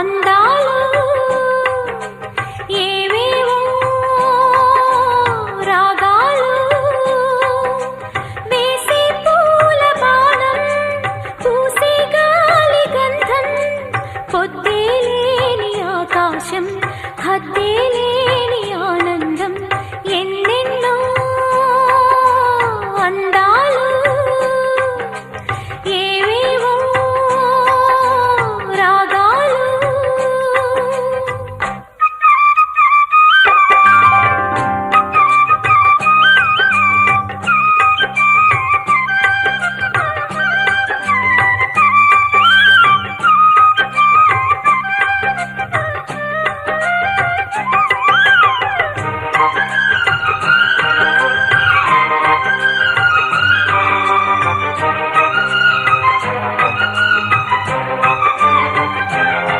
అందాలు ఏవేవో రాగాలు వేసే పూల బాణం పూసే గాలి గంధం పొద్దే లేని ఆకాశం హద్దే లేని